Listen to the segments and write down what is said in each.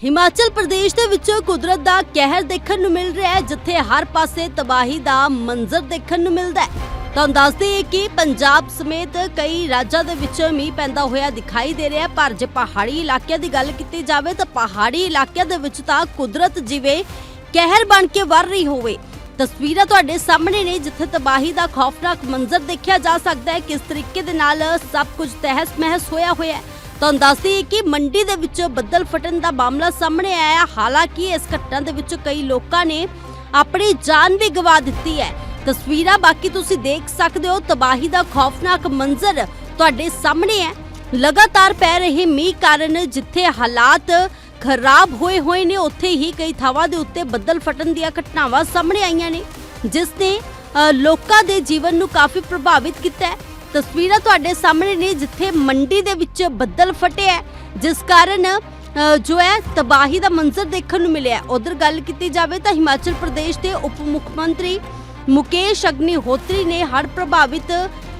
हिमाचल प्रदेश ਦੇ ਵਿੱਚ ਕੁਦਰਤ ਦਾ ਕਹਿਰ ਦੇਖਣ ਨੂੰ ਮਿਲ ਰਿਹਾ ਹੈ, ਜਿੱਥੇ ਹਰ ਪਾਸੇ ਤਬਾਹੀ ਦਾ ਮੰਜ਼ਰ ਦੇਖਣ ਨੂੰ ਮਿਲਦਾ ਹੈ। ਤੁਹਾਨੂੰ ਦੱਸ ਦਈਏ ਕਿ ਪੰਜਾਬ ਸਮੇਤ ਕਈ ਰਾਜਾਂ ਦੇ ਵਿੱਚ ਮੀਂਹ ਪੈਂਦਾ ਹੋਇਆ ਦਿਖਾਈ ਦੇ ਰਿਹਾ ਹੈ, ਪਰ ਜੇ ਪਹਾੜੀ ਇਲਾਕਿਆਂ ਦੀ ਗੱਲ ਕੀਤੀ ਜਾਵੇ ਤਾਂ ਪਹਾੜੀ ਇਲਾਕਿਆਂ ਦੇ ਵਿੱਚ ਤਾਂ ਕੁਦਰਤ ਜਿਵੇਂ ਕਹਿਰ ਬਣ ਕੇ ਵਰ ਰਹੀ ਹੋਵੇ। ਤਸਵੀਰਾਂ ਤੁਹਾਡੇ ਸਾਹਮਣੇ ਨੇ, ਜਿੱਥੇ ਤਬਾਹੀ ਦਾ ਖੌਫਨਾਕ ਮੰਜ਼ਰ ਦੇਖਿਆ ਜਾ ਸਕਦਾ ਹੈ। ਕਿਸ ਤਰੀਕੇ ਦੇ ਨਾਲ ਸਭ ਕੁਝ ਤਹਿਸ ਮਹਿਸ ਹੋਇਆ ਹੋਇਆ ਹੈ। ਤੁਹਾਨੂੰ ਦੱਸ ਦਈਏ ਕਿ ਮੰਡੀ ਦੇ ਵਿੱਚ ਬੱਦਲ ਫਟਣ ਦਾ ਮਾਮਲਾ ਸਾਹਮਣੇ ਆਇਆ। ਹਾਲਾਂਕਿ ਇਸ ਘਟਨਾ ਦੇ ਵਿੱਚ ਕਈ ਲੋਕਾਂ ਨੇ ਆਪਣੀ ਜਾਨ ਵੀ ਗਵਾ ਦਿੱਤੀ ਹੈ। ਤਸਵੀਰਾਂ ਬਾਕੀ ਤੁਸੀਂ ਦੇਖ ਸਕਦੇ ਹੋ। ਤਬਾਹੀ ਦਾ ਖੌਫਨਾਕ ਮੰਜ਼ਰ ਤੁਹਾਡੇ ਸਾਹਮਣੇ ਹੈ। ਲਗਾਤਾਰ ਪੈ ਰਹੇ ਮੀਂਹ ਕਾਰਨ ਜਿੱਥੇ ਹਾਲਾਤ ਖਰਾਬ ਹੋਏ ਨੇ, ਉੱਥੇ ਹੀ ਕਈ ਥਾਵਾਂ ਦੇ ਉੱਤੇ ਬੱਦਲ ਫਟਣ ਦੀਆਂ ਘਟਨਾਵਾਂ ਸਾਹਮਣੇ ਆਈਆਂ ਨੇ, ਜਿਸ ਨੇ ਲੋਕਾਂ ਦੇ ਜੀਵਨ ਨੂੰ ਕਾਫੀ ਪ੍ਰਭਾਵਿਤ ਕੀਤਾ ਹੈ। ਤਸਵੀਰਾਂ ਤੁਹਾਡੇ ਸਾਹਮਣੇ ਨੇ, ਜਿੱਥੇ ਮੰਡੀ ਦੇ ਵਿੱਚ ਬੱਦਲ ਫਟੇ ਹੈ, ਜਿਸ ਕਾਰਨ ਜੋ ਹੈ ਤਬਾਹੀ ਦਾ ਮੰਜ਼ਰ ਦੇਖਣ ਨੂੰ ਮਿਲਿਆ। ਉਧਰ ਗੱਲ ਕੀਤੀ ਜਾਵੇ ਤਾਂ ਹਿਮਾਚਲ ਪ੍ਰਦੇਸ਼ ਦੇ ਉਪ ਮੁੱਖ ਮੰਤਰੀ ਮੁਕੇਸ਼ ਅਗਨੀਹੋਤਰੀ ਨੇ ਹੜ੍ਹ ਪ੍ਰਭਾਵਿਤ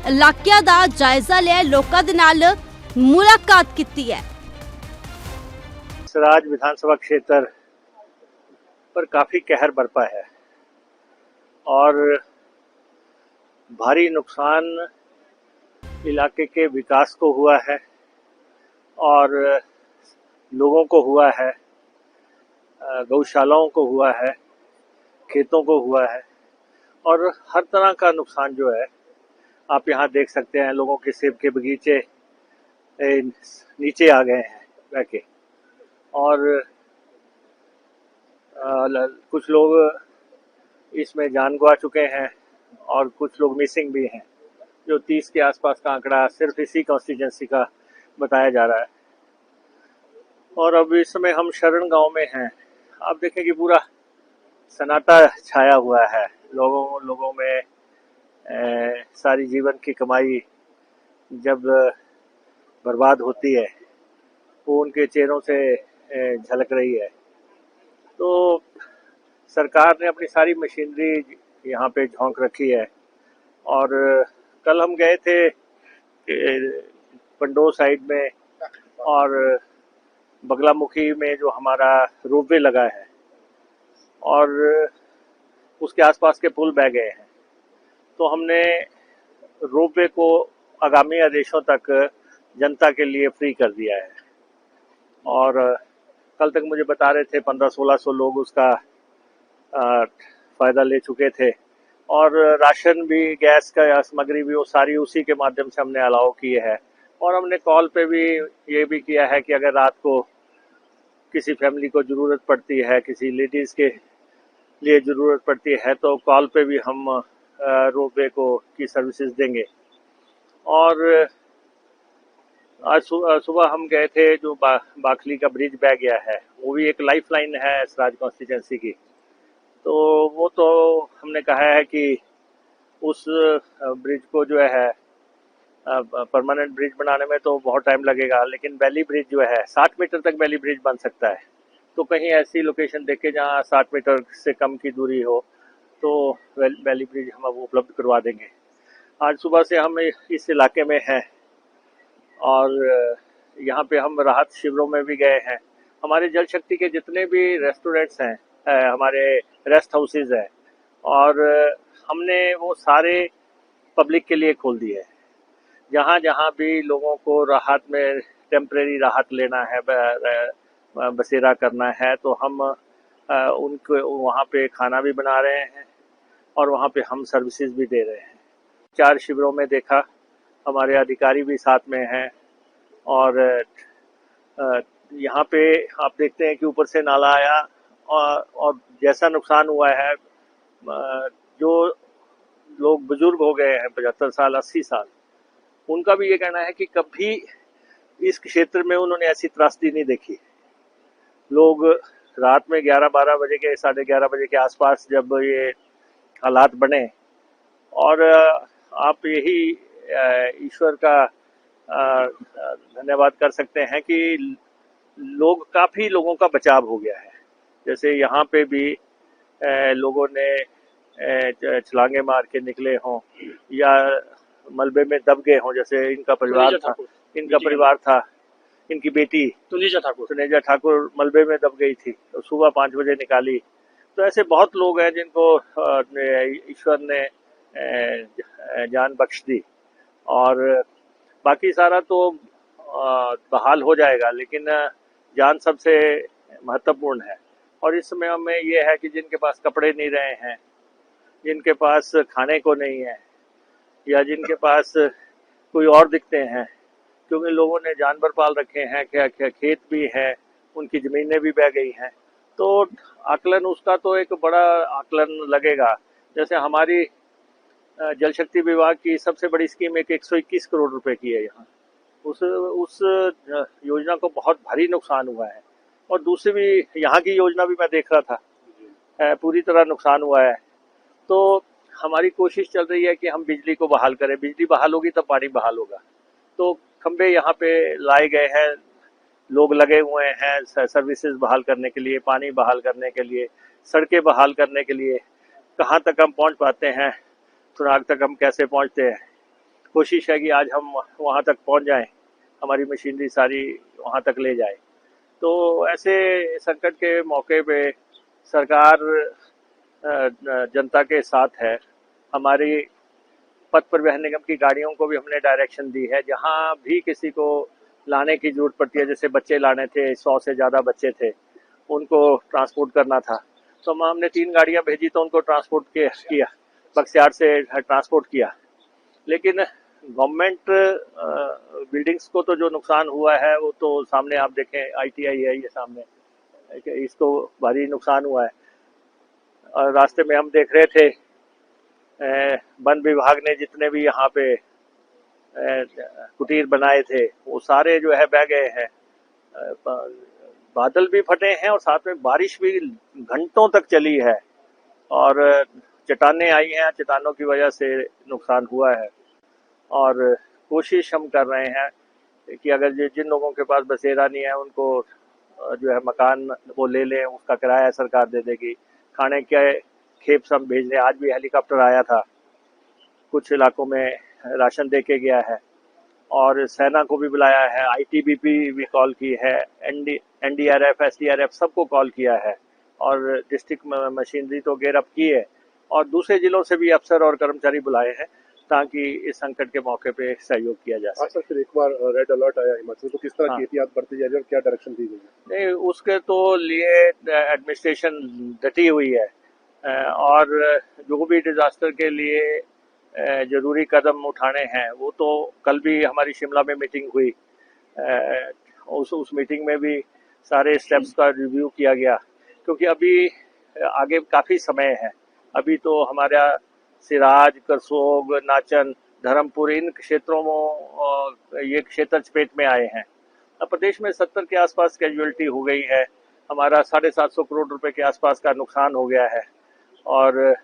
ਇਲਾਕਿਆਂ ਦਾ ਜਾਇਜ਼ਾ ਲਿਆ, ਲੋਕਾਂ ਦੇ ਨਾਲ ਮੁਲਾਕਾਤ ਕੀਤੀ है। सराज विधानसभा क्षेत्र पर काफी कहर बरपा है और भारी नुकसान इलाके के विकास को हुआ है और लोगों को हुआ है, गौशालाओं को हुआ है, खेतों को हुआ है और हर तरह का नुकसान जो है आप यहाँ देख सकते हैं। लोगों के सेब के बगीचे नीचे आ गए हैं बह के और कुछ लोग इसमें जान गंवा चुके हैं और कुछ लोग मिसिंग भी हैं, जो 30 के आसपास का आंकड़ा सिर्फ इसी कॉन्स्टिट्यूंसी का बताया जा रहा है। और अब इस समय हम शरण गांव में हैं। आप देखें कि पूरा सन्नाटा छाया हुआ है। लोगों में सारी जीवन की कमाई जब बर्बाद होती है वो उनके चेहरों से झलक रही है। तो सरकार ने अपनी सारी मशीनरी यहाँ पे झोंक रखी है और कल हम गए थे पंडो साइड में और बगलामुखी में जो हमारा रोपवे लगा है और उसके आसपास के पुल बह गए हैं। तो हमने रोपवे को आगामी आदेशों तक जनता के लिए फ्री कर दिया है और कल तक मुझे बता रहे थे 1500-1600 लोग उसका फ़ायदा ले चुके थे और राशन भी, गैस का सामग्री भी, वो सारी उसी के माध्यम से हमने अलाउ किए है। और हमने कॉल पे भी ये भी किया है कि अगर रात को किसी फैमिली को ज़रूरत पड़ती है, किसी लेडीज़ के लिए ज़रूरत पड़ती है, तो कॉल पे भी हम रोपवे को की सर्विसेज देंगे। और आज सुबह हम गए थे, जो बाखली का ब्रिज बह गया है, वो भी एक लाइफ लाइन है सराज कॉन्स्टिट्यूंसी की। तो वो तो हमने कहा है कि उस ब्रिज को जो है परमानेंट ब्रिज बनाने में तो बहुत टाइम लगेगा, लेकिन वैली ब्रिज जो है 60 मीटर तक वैली ब्रिज बन सकता है। तो कहीं ऐसी लोकेशन देखे जहाँ 60 मीटर से कम की दूरी हो तो वैली ब्रिज हम उपलब्ध करवा देंगे। आज सुबह से हम इस इलाके में हैं और यहाँ पे हम राहत शिविरों में भी गए हैं। हमारे जल शक्ति के जितने भी रेस्टोरेंट्स हैं, हमारे रेस्ट हाउसेज हैं, और हमने वो सारे पब्लिक के लिए खोल दिए हैं। जहाँ जहाँ भी लोगों को राहत में टेम्परेरी राहत लेना है, बसेरा करना है, तो हम उनको वहाँ पे खाना भी बना रहे हैं और वहाँ पे हम सर्विसेज भी दे रहे हैं। 4 शिविरों में देखा, हमारे अधिकारी भी साथ में हैं और यहाँ पे आप देखते हैं कि ऊपर से नाला आया और जैसा नुकसान हुआ है, जो लोग बुजुर्ग हो गए हैं 75 साल 80 साल, उनका भी ये कहना है कि कभी इस क्षेत्र में उन्होंने ऐसी त्रासदी नहीं देखी। लोग रात में 11-12 बजे के 11:30 बजे के आसपास जब ये हालात बने, और आप यही ईश्वर का धन्यवाद कर सकते हैं कि काफ़ी लोगों का बचाव हो गया है। जैसे यहाँ पे भी लोगों ने छलांगे मार के निकले हों या मलबे में दब गए हों, जैसे इनका परिवार था इनकी बेटी तुनेजा ठाकुर मलबे में दब गई थी, तो सुबह 5 बजे निकाली। तो ऐसे बहुत लोग हैं जिनको ईश्वर ने जान बख्श दी, और बाकी सारा तो बहाल हो जाएगा, लेकिन जान सबसे महत्वपूर्ण है। और इस समय में ये है कि जिनके पास कपड़े नहीं रहे हैं, जिनके पास खाने को नहीं है, या जिनके पास कोई और दिखते हैं, क्योंकि लोगों ने जानवर पाल रखे हैं, क्या खेत भी है, उनकी ज़मीनें भी बह गई हैं, तो आकलन उसका तो एक बड़ा आकलन लगेगा। जैसे हमारी जल शक्ति विभाग की सबसे बड़ी स्कीम एक 121 करोड़ रुपए की है यहाँ, उस योजना को बहुत भारी नुकसान हुआ है। और दूसरी भी यहाँ की योजना भी मैं देख रहा था, पूरी तरह नुकसान हुआ है। तो हमारी कोशिश चल रही है कि हम बिजली को बहाल करें, बिजली बहाल होगी तब पानी बहाल होगा। तो खंबे यहाँ पे लाए गए हैं, लोग लगे हुए हैं सर्विसेज बहाल करने के लिए, पानी बहाल करने के लिए, सड़कें बहाल करने के लिए। कहाँ तक हम पहुँच पाते हैं, सुराग तक हम कैसे पहुँचते हैं, कोशिश है कि आज हम वहाँ तक पहुँच जाएं, हमारी मशीनरी सारी वहाँ तक ले जाए। तो ऐसे संकट के मौके पे सरकार जनता के साथ है। हमारी पथ परिवहन निगम की गाड़ियों को भी हमने डायरेक्शन दी है, जहाँ भी किसी को लाने की जरूरत पड़ती है, जैसे बच्चे लाने थे, 100 से ज़्यादा बच्चे थे, उनको ट्रांसपोर्ट करना था, तो हमने 3 गाड़ियाँ भेजी, तो उनको ट्रांसपोर्ट किया, बक्सियार से ट्रांसपोर्ट किया। लेकिन गवर्नमेंट बिल्डिंग्स को तो जो नुकसान हुआ है वो तो सामने आप देखें, ITI है ये सामने, इसको भारी नुकसान हुआ है। और रास्ते में हम देख रहे थे वन विभाग ने जितने भी यहाँ पे कुटीर बनाए थे वो सारे जो है बह गए हैं, बादल भी फटे हैं और साथ में बारिश भी घंटों तक चली है और चट्टानें आई हैं, चट्टानों की वजह से नुकसान हुआ है। और कोशिश हम कर रहे हैं कि अगर जिन लोगों के पास बसेरा नहीं है उनको जो है मकान वो ले लें, उसका किराया सरकार दे देगी। खाने के खेप सब भेज रहे हैं, आज भी हेलीकॉप्टर आया था, कुछ इलाकों में राशन दे के गया है, और सेना को भी बुलाया है, ITBP भी कॉल की है, NDRF SDRF सबको कॉल किया है, और डिस्ट्रिक्ट मशीनरी तो गेयर अप की है, और दूसरे जिलों से भी अफसर और कर्मचारी बुलाए हैं ताकि इस संकट के मौके पे सहयोग किया जा सके। फिर एक बार रेड अलर्ट आया हिमाचल, तो किस तरह की एहतियात बरती जा रही है और क्या डायरेक्शन दी गई है? नहीं, उसके तो लिए एडमिनिस्ट्रेशन डटी हुई है, और जो भी डिजास्टर के लिए जरूरी कदम उठाने हैं वो तो कल भी हमारी शिमला में मीटिंग हुई, उस मीटिंग में भी सारे स्टेप्स का रिव्यू किया गया, क्योंकि अभी आगे काफ़ी समय है। अभी तो हमारा सिराज, करसोग, नाचन, धर्मपुर इन क्षेत्रों में ये क्षेत्र चपेट में आए हैं। अब प्रदेश में 70 के आसपास कैजुअलिटी हो गई है, हमारा 750 करोड़ रुपए के आसपास का नुकसान हो गया है, और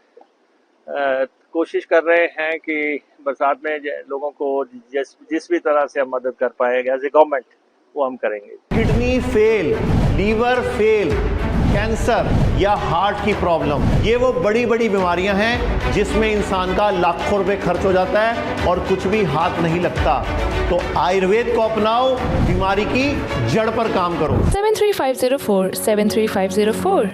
कोशिश कर रहे हैं कि बरसात में लोगों को जिस भी तरह से हम मदद कर पाएंगे एज ए गवर्नमेंट वो हम करेंगे। Kidney fail, liver fail, cancer या हार्ट की प्रॉब्लम, ये वो बड़ी बड़ी बीमारियां हैं जिसमें इंसान का लाखों रुपए खर्च हो जाता है और कुछ भी हाथ नहीं लगता। तो आयुर्वेद को अपनाओ, बीमारी की जड़ पर काम करो। 73504 73504